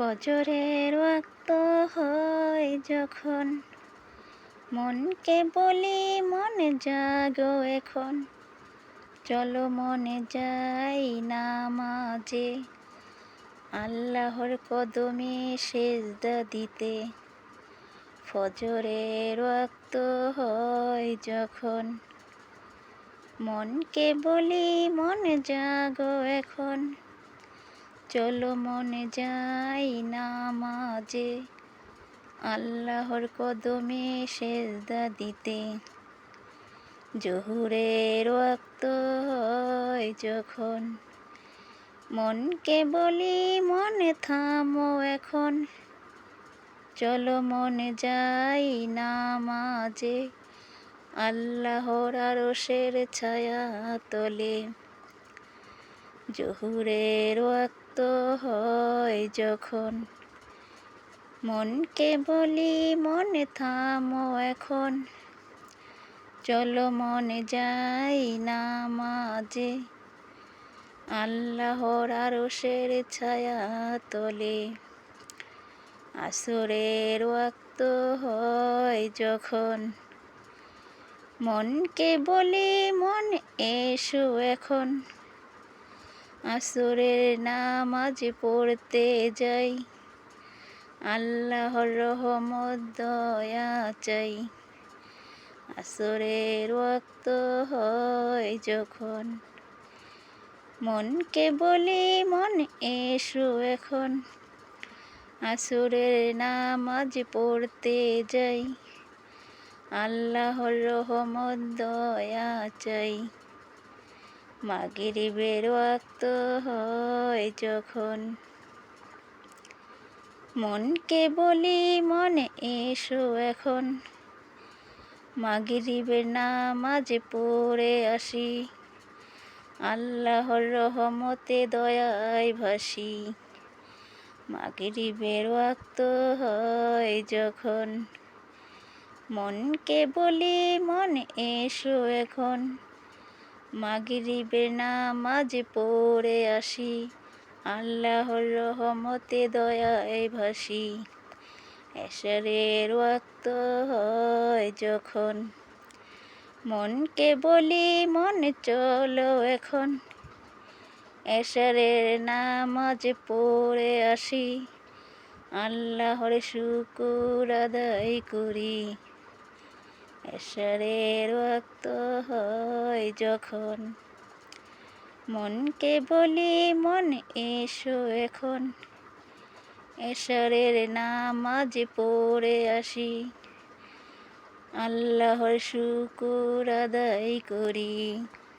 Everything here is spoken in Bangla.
ফজরের ওয়াক্ত হয় যখন, মনকে বলি মনে জাগো এখন। চলো মনে যাই নামাজে, আল্লাহর কদমে সেজদা দিতে। ফজরের ওয়াক্ত হয় যখন, মনকে বলি মনে জাগো এখন। চলো মনে যাই নামাজে, আল্লাহর কদমে সেজদা দিতে। জোহরের ওয়াক্ত হয় যখন, মনকে বলি মনে থামো এখন। চলো মনে যাই নামাজে, আল্লাহর আরশের ছায়া তলে। জোহরের ওয়াক্ত হয় যখন, মনকে বলি মনে থামো এখন। চলো মনে যাই নামাজে, আল্লাহর আরশের ছায়া তলে। আসরের ওয়াক্ত হয় যখন, মনকে বলি মনে এসো এখন। আসরের নামাজ পড়তে যাই, আল্লাহর রহমত দয়া চাই। আসরের ওয়াক্ত হয় যখন, মনকে বলি মনে এসো এখন। আসরের নামাজ পড়তে যাই, আল্লাহর রহমত দয়া চাই। মাগরিবের ওয়াক্ত হয় যখন, মনকে বলি মনে এসো এখন। মাগরিবের নামাজ পড়ে আসি, আল্লাহর রহমতে দয়ায় ভাসি। মাগরিবের ওয়াক্ত হয় যখন, মনকে বলি মনে এসো এখন। মাগরিবের নামাজ পড়ে আসি, আল্লাহর রহমতে দয়ায় ভাসি। এশারের ওয়াক্ত হয় যখন, মনকে বলি মনে চলো এখন। এশারের নামাজ পড়ে আসি, আল্লাহর শুকুর আদায় করি। এশারের ওয়াক্ত হয় যখন, মনকে বলি মনে এসো এখন। এশারের নামাজ পড়ে আসি, আল্লাহর শুকুর আদায় করি।